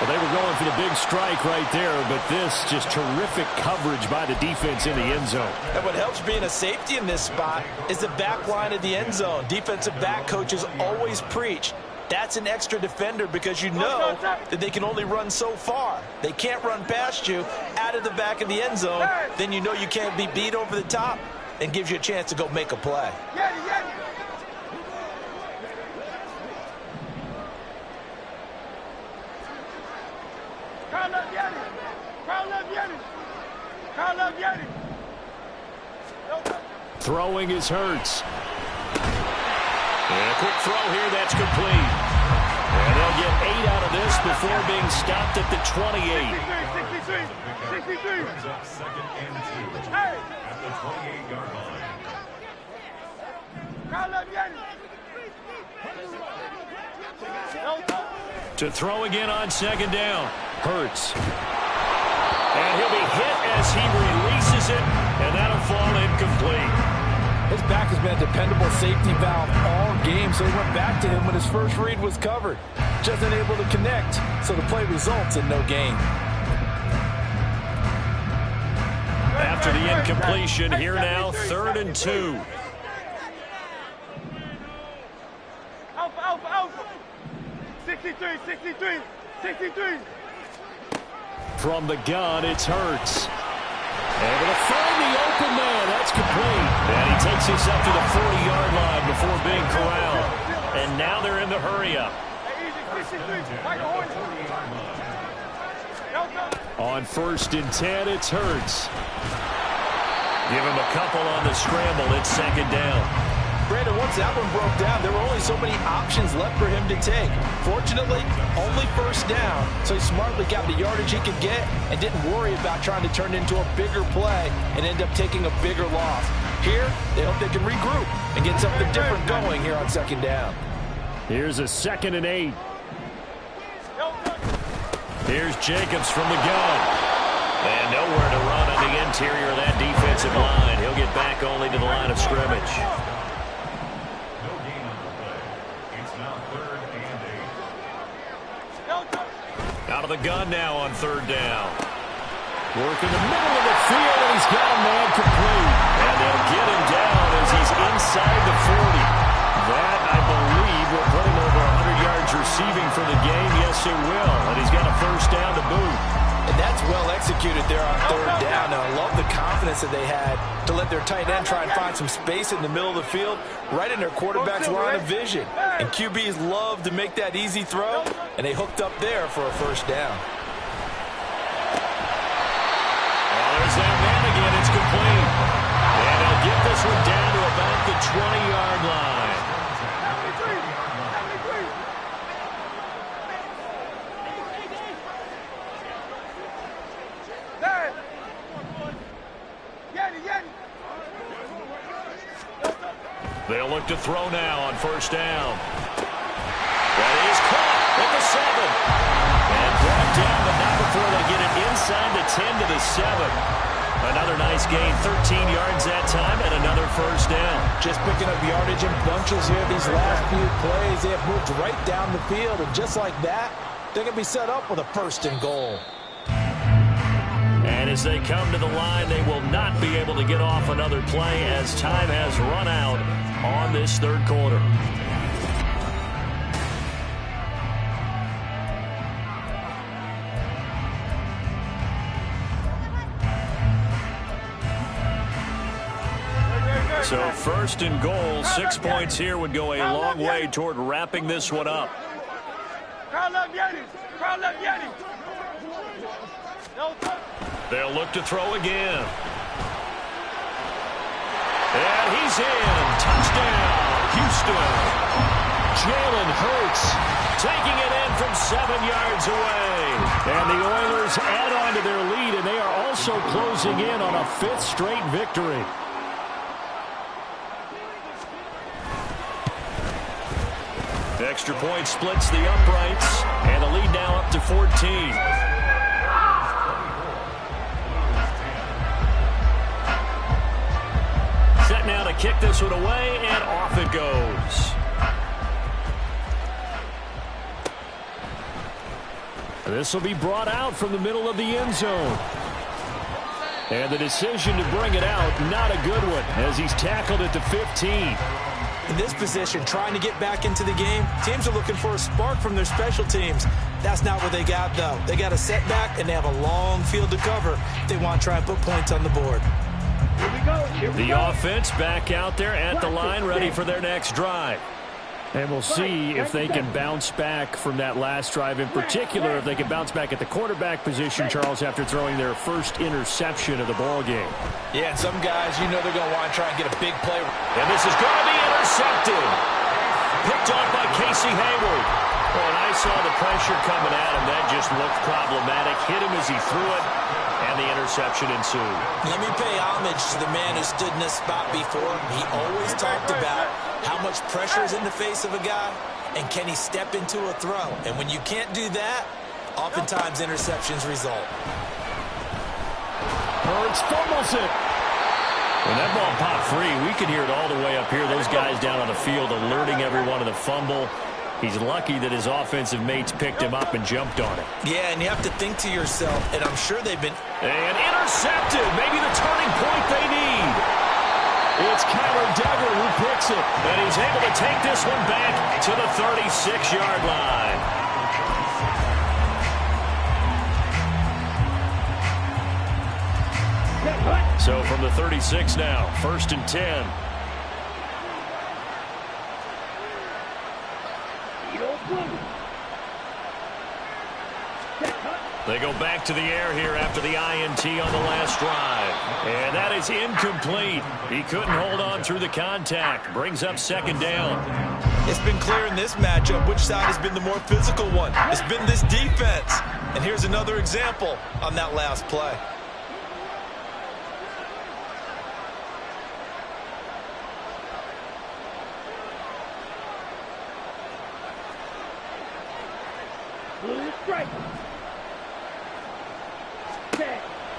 Speaker 7: Well, they were going for the big strike right there, but this just terrific coverage by the defense in the end zone.
Speaker 4: And what helps being a safety in this spot is the back line of the end zone. Defensive back coaches always preach. That's an extra defender because you know that they can only run so far. They can't run past you out of the back of the end zone. Then you know you can't be beat over the top and gives you a chance to go make a play.
Speaker 7: Throwing is Hurts.
Speaker 1: And a quick throw here, that's complete. And they'll get 8 out of this before being stopped at the 28.
Speaker 6: 63.
Speaker 5: Second and 2 at the 28-yard line.
Speaker 1: To throw again on 2nd down. Hurts. And he'll be hit as he releases throws it, and that'll fall incomplete.
Speaker 3: His back has been a dependable safety valve all game, so he went back to him when his first read was covered. Just unable to connect, so the play results in no gain.
Speaker 1: After the incompletion, here now, 3rd and 2.
Speaker 6: Alpha, alpha, alpha. 63, 63, 63.
Speaker 1: From the gun, it's Hurts. Able to find the open man. That's complete. And he takes this up to the 40-yard line before being corralled. And now they're in the hurry-up. On 1st and 10, it's Hurts. Give him a couple on the scramble. It's 2nd down.
Speaker 3: Brandon, once that one broke down, there were only so many options left for him to take. Fortunately, only 1st down, so he smartly got the yardage he could get and didn't worry about trying to turn it into a bigger play and end up taking a bigger loss. Here, they hope they can regroup and get something different going here on 2nd down.
Speaker 1: Here's a 2nd and 8. Here's Jacobs from the gun. And nowhere to run on the interior of that defensive line. He'll get back only to the line of scrimmage.
Speaker 5: No gain on the play. It's now 3rd and 8.
Speaker 1: Out of the gun now on 3rd down. Working the middle of the field, and he's got a man complete. And they'll get him down as he's inside the 40. That, I believe, will put him over 100 yards receiving for the game. Yes, it will. And he's got a 1st down to boot.
Speaker 3: And that's well executed there on 3rd down. And I love the confidence that they had to let their tight end try and find some space in the middle of the field, right in their quarterback's line of vision. And QBs love to make that easy throw, and they hooked up there for a 1st down.
Speaker 1: Well, there's that man again. It's complete. And they'll get this one down to about the 20-yard line. They'll look to throw now on 1st down. That is caught at the 7. And brought down, but not before they get it inside the 10 to the 7. Another nice gain, 13 yards that time, and another 1st down.
Speaker 3: Just picking up yardage in bunches here these last few plays. They have moved right down the field, and just like that, they're going to be set up with a 1st and goal.
Speaker 1: And as they come to the line, they will not be able to get off another play as time has run out on this 3rd quarter. So 1st and goal, 6 points here would go a long way toward wrapping this one up. They'll look to throw again. And he's in. Touchdown, Houston. Jalen Hurts taking it in from 7 yards away. And the Oilers add on to their lead, and they are also closing in on a 5th straight victory. Extra point splits the uprights, and the lead now up to 14. Set now to kick this one away, and off it goes. This will be brought out from the middle of the end zone. And the decision to bring it out, not a good one, as he's tackled at the 15.
Speaker 3: In this position, trying to get back into the game, teams are looking for a spark from their special teams. That's not what they got, though. They got a setback, and they have a long field to cover if they want to try and put points on the board.
Speaker 2: Here we go. Here we
Speaker 1: The
Speaker 2: go.
Speaker 1: offense back out there at the line, ready for their next drive. And we'll see if they can bounce back from that last drive, in particular if they can bounce back at the quarterback position, Charles, after throwing their first interception of the ball game.
Speaker 3: Yeah, and some guys, you know they're going to want to try and get a big play.
Speaker 1: And this is going to be intercepted. Picked off by Casey Hayward. Well, and I saw the pressure coming at him. That just looked problematic. Hit him as he threw it, and the interception ensued.
Speaker 4: Let me pay homage to the man who stood in this spot before. He always talked about how much pressure is in the face of a guy, and can he step into a throw. And when you can't do that, oftentimes interceptions result.
Speaker 7: Hurts fumbles it. When that ball popped free, we could hear it all the way up here. Those guys down on the field alerting everyone of the fumble. He's lucky that his offensive mates picked him up and jumped on it.
Speaker 4: Yeah, and you have to think to yourself, and I'm sure they've been...
Speaker 1: And intercepted. Maybe the turning point they need. It's Kyler Duggar who picks it. And he's able to take this one back to the 36-yard line. So from the 36 now, 1st and 10. They go back to the air here after the INT on the last drive. And that is incomplete. He couldn't hold on through the contact. Brings up 2nd down.
Speaker 4: It's been clear in this matchup which side has been the more physical one. It's been this defense. And here's another example on that last play.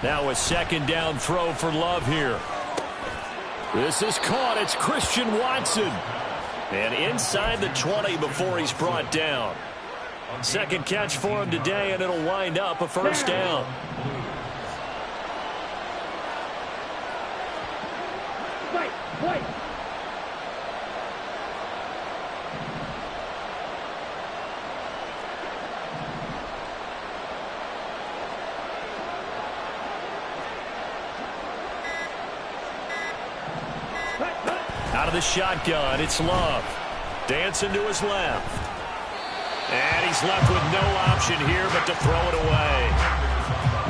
Speaker 1: Now a 2nd down throw for Love here. This is caught. It's Christian Watson. And inside the 20 before he's brought down. 2nd catch for him today, and it'll wind up a 1st down. Wait. Out of the shotgun, it's Love. Dancing to his left. And he's left with no option here but to throw it away.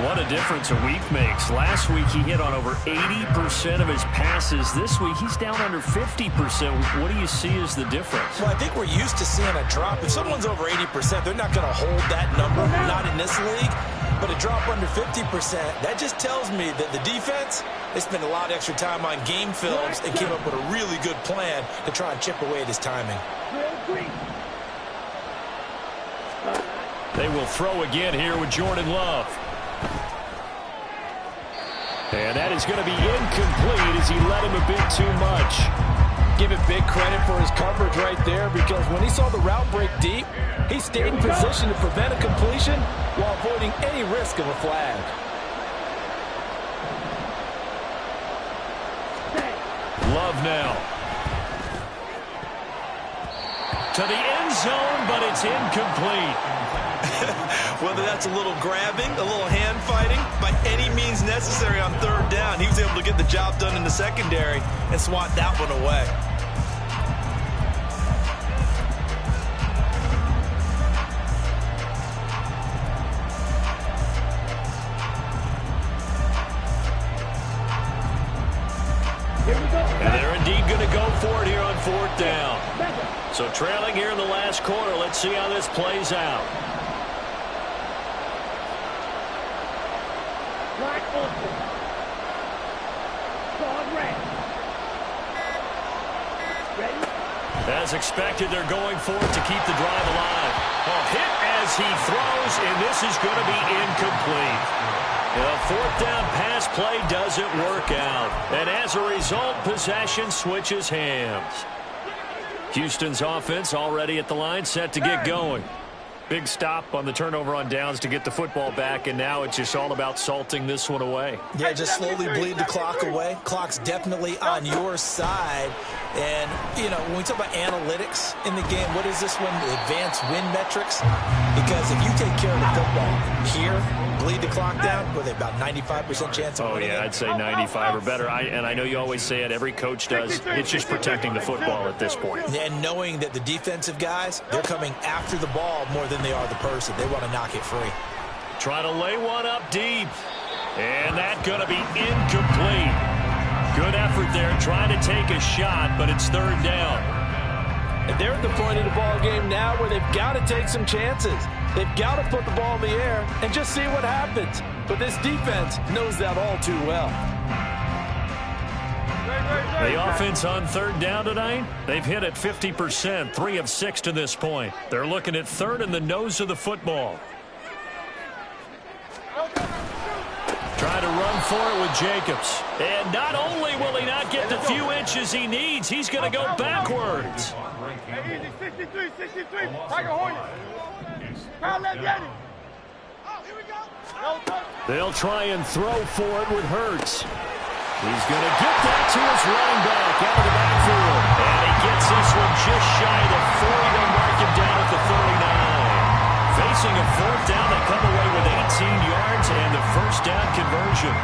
Speaker 1: What a difference a week makes. Last week he hit on over 80% of his passes. This week he's down under 50%. What do you see as the difference?
Speaker 4: Well, I think we're used to seeing a drop. If someone's over 80%, they're not going to hold that number, not in this league. But a drop under 50%, that just tells me that the defense, they spent a lot of extra time on game films and came up with a really good plan to try and chip away at his timing.
Speaker 1: They will throw again here with Jordan Love. And that is going to be incomplete as he let him a bit too much.
Speaker 3: Give it big credit for his coverage right there, because when he saw the route break deep, he stayed in position to prevent a completion while avoiding any risk of a flag.
Speaker 1: Love now. To the end zone, but it's incomplete.
Speaker 4: Whether that's a little grabbing, a little hand fighting, by any means necessary on 3rd down, he was able to get the job done in the secondary and swat that one away.
Speaker 1: And they're indeed going to go for it here on 4th down. So trailing here in the last quarter. Let's see how this plays out. As expected, they're going for it to keep the drive alive. Hit as he throws, and this is going to be incomplete. The 4th down pass play doesn't work out. And as a result, possession switches hands. Houston's offense already at the line, set to get going. Big stop on the turnover on downs to get the football back, and now it's just all about salting this one away.
Speaker 4: Yeah, just slowly bleed the clock away. Clock's definitely on your side. And, you know, when we talk about analytics in the game, what is this one? Advanced win metrics? Because if you take care of the football here, bleed the clock down, with about 95% chance of winning.
Speaker 1: Oh, yeah, I'd say 95 or better. And I know you always say it, every coach does. It's just protecting the football at this point.
Speaker 4: And knowing that the defensive guys, they're coming after the ball more than they are the person. They want to knock it free.
Speaker 1: Try to lay one up deep. And that's going to be incomplete. Good effort there, trying to take a shot, but it's 3rd down.
Speaker 3: And they're at the point of the ball game now where they've got to take some chances. They've got to put the ball in the air and just see what happens. But this defense knows that all too well.
Speaker 1: The offense on 3rd down tonight, they've hit at 50%, 3 of 6 to this point. They're looking at 3rd in the nose of the football. Trying to run for it with Jacobs. And not only will he not get the few inches he needs, he's going to go backwards.
Speaker 6: Hey, easy, 63, 63. Tiger Hornet. Crown left, Yeti.
Speaker 1: They'll try and throw for it with Hurts. He's going to get that to his running back out of the backfield. And he gets this one just shy of the 40. They'll mark him down at the 39. Facing a fourth down, they come away with 18 yards and the first down conversion.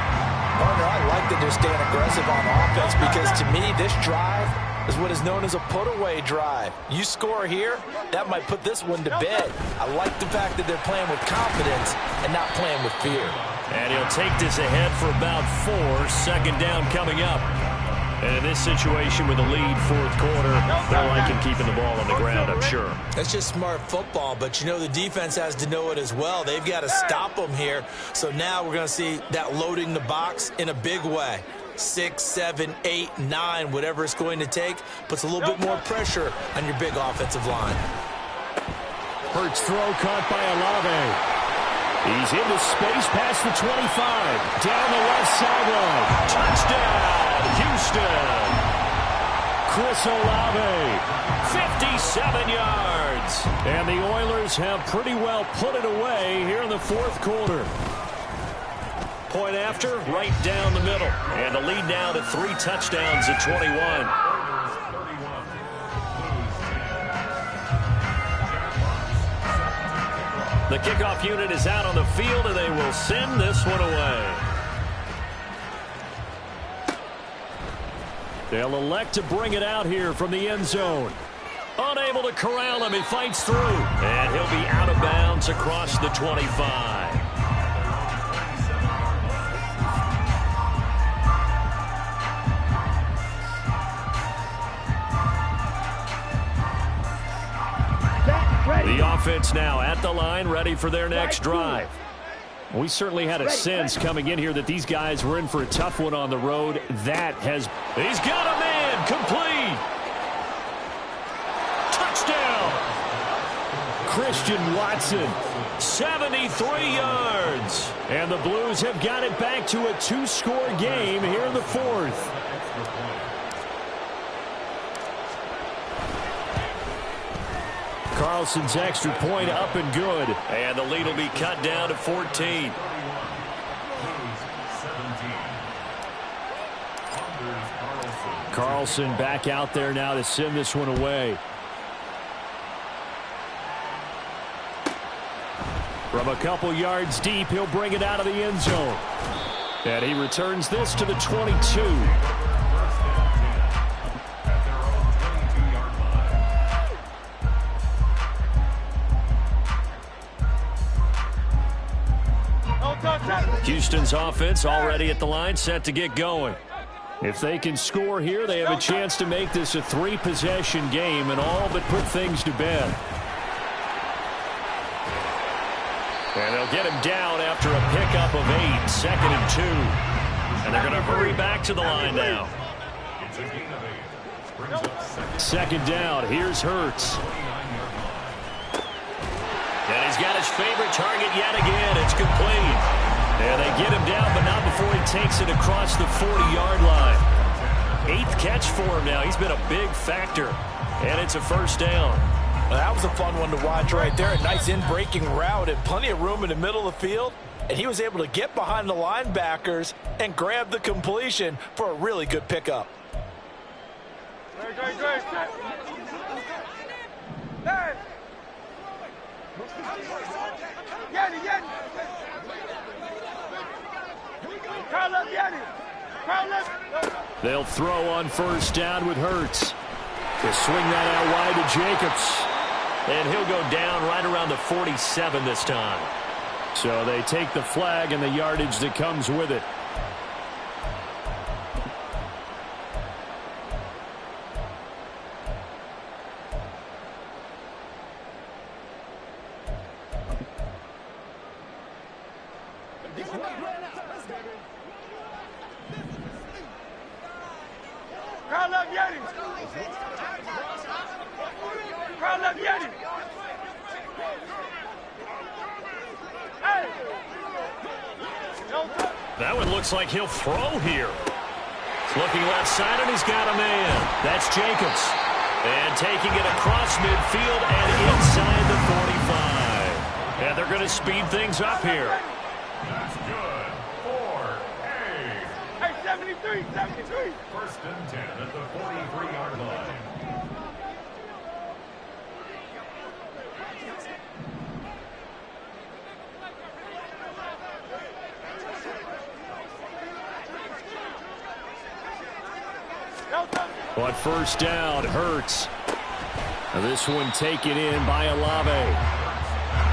Speaker 4: Partner, I like that they're staying aggressive on offense because to me, this drive is what is known as a put-away drive. You score here, that might put this one to bed. I like the fact that they're playing with confidence and not playing with fear.
Speaker 1: And he'll take this ahead for about 4. Second down coming up. And in this situation with the lead, fourth quarter, they're liking keeping the ball on the ground, I'm sure.
Speaker 4: That's just smart football, but you know the defense has to know it as well. They've got to stop them here. So now we're going to see that loading the box in a big way. 6, 7, 8, 9, whatever it's going to take, puts a little bit more pressure on your big offensive line.
Speaker 1: Hurts throw caught by Olave. He's into space past the 25. Down the left sideline. Touchdown, Houston. Chris Olave, 57 yards. And the Oilers have pretty well put it away here in the fourth quarter. Point after, right down the middle. And the lead now to 3 touchdowns at 21. The kickoff unit is out on the field, and they will send this one away. They'll elect to bring it out here from the end zone. Unable to corral him, he fights through. And he'll be out of bounds across the 25. The offense now at the line, ready for their next drive. We certainly had a sense coming in here that these guys were in for a tough one on the road. He's got a man, complete. Touchdown. Christian Watson, 73 yards. And the Blues have got it back to a 2-score game here in the fourth. Carlson's extra point up and good. And the lead will be cut down to 14. Carlson back out there now to send this one away. From a couple yards deep, he'll bring it out of the end zone. And he returns this to the 22. Houston's offense already at the line, set to get going. If they can score here, they have a chance to make this a 3-possession game and all but put things to bed. And they'll get him down after a pickup of 8, 2nd and 2. And they're going to hurry back to the line now. Second down, here's Hurts. And he's got his favorite target yet again. It's complete. And they get him down, but not before he takes it across the 40-yard line. 8th catch for him now. He's been a big factor. And it's a first down.
Speaker 4: Well, that was a fun one to watch right there. A nice in-breaking route and plenty of room in the middle of the field. And he was able to get behind the linebackers and grab the completion for a really good pickup.
Speaker 6: Great. Yeti.
Speaker 1: They'll throw on first down with Hurts. To swing that out wide to Jacobs. And he'll go down right around the 47 this time. So they take the flag and the yardage that comes with it.
Speaker 6: Hey!
Speaker 1: That one looks like he'll throw here. Looking left side, and he's got a man. That's Jacobs. And taking it across midfield and inside the 45. And they're going to speed things up here.
Speaker 5: That's good. 4-8.
Speaker 6: Hey, 73, 73.
Speaker 5: First and 10 at the 43-yard line.
Speaker 1: On first down, Hurts. This one taken in by Olave.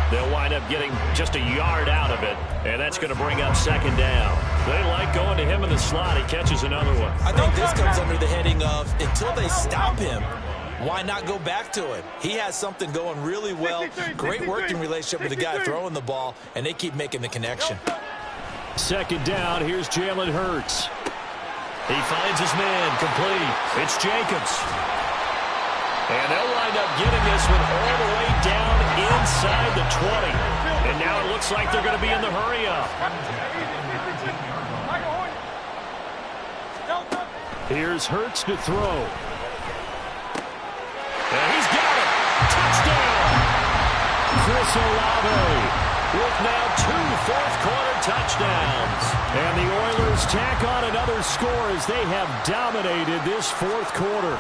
Speaker 1: They'll wind up getting just a yard out of it, and that's going to bring up second down. They like going to him in the slot. He catches another one.
Speaker 4: I think this comes under the heading of until they stop him, why not go back to it? He has something going really well. Great working relationship with the guy throwing the ball, and they keep making the connection.
Speaker 1: Second down, here's Jalen Hurts. He finds his man, complete. It's Jacobs. And they'll wind up getting this one all the way down inside the 20. And now it looks like they're going to be in the hurry-up. Here's Hurts to throw. And he's got it. Touchdown. Chris Olave with now 2 fourth-quarter touchdowns. And the Oilers tack on another score as they have dominated this fourth quarter.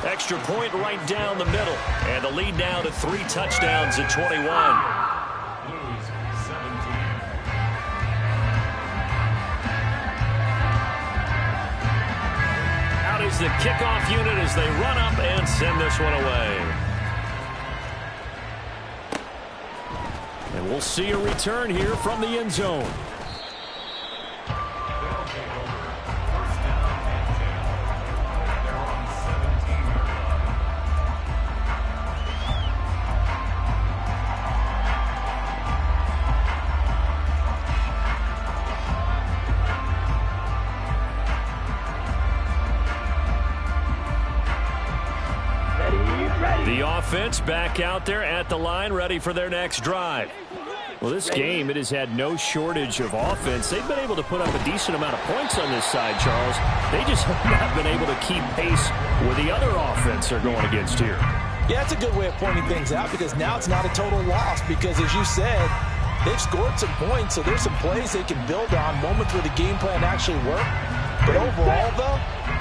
Speaker 1: Extra point right down the middle. And the lead now to 3 touchdowns at 21.
Speaker 5: Blues 17.
Speaker 1: Out is the kickoff unit as they run up and send this one away. And we'll see a return here from the end zone.
Speaker 5: They'll take over. First down and 10. They're on 17.
Speaker 1: The offense back out there at the line, ready for their next drive. Well, this game, it has had no shortage of offense. They've been able to put up a decent amount of points on this side, Charles. They just have not been able to keep pace with the other offense they're going against here.
Speaker 4: Yeah, that's a good way of pointing things out because now it's not a total loss because, as you said, they've scored some points, so there's some plays they can build on, moments where the game plan actually worked. But overall, though,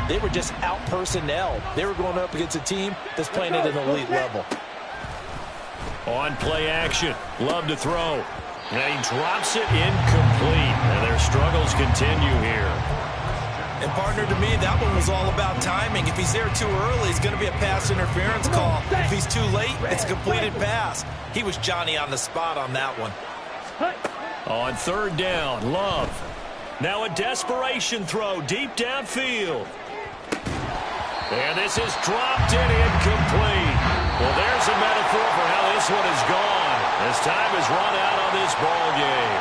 Speaker 4: they were just out-personnel. They were going up against a team that's playing at an elite level.
Speaker 1: On play action, Love to throw. And he drops it incomplete. And their struggles continue here.
Speaker 4: And, partner, to me, that one was all about timing. If he's there too early, it's going to be a pass interference call. If he's too late, it's a completed pass. He was Johnny on the spot on that one.
Speaker 1: On third down, Love. Now a desperation throw deep downfield. And this is dropped and incomplete. Well, there's a metaphor for how this one is gone. As time has run out on this ball game.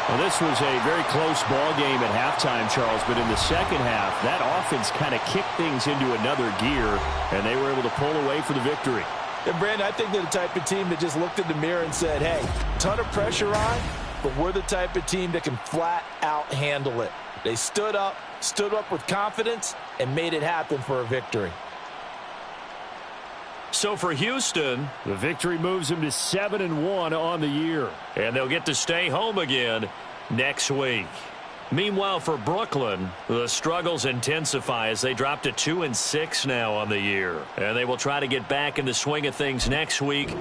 Speaker 7: Well, this was a very close ball game at halftime, Charles, but in the second half, that offense kind of kicked things into another gear, and they were able to pull away for the victory.
Speaker 4: And, Brandon, I think they're the type of team that just looked in the mirror and said, hey, ton of pressure on, but we're the type of team that can flat out handle it. They stood up with confidence, and made it happen for a victory.
Speaker 1: So for Houston,
Speaker 7: the victory moves them to 7-1 on the year.
Speaker 1: And they'll get to stay home again next week. Meanwhile, for Brooklyn, the struggles intensify as they drop to 2-6 now on the year. And they will try to get back in the swing of things next week.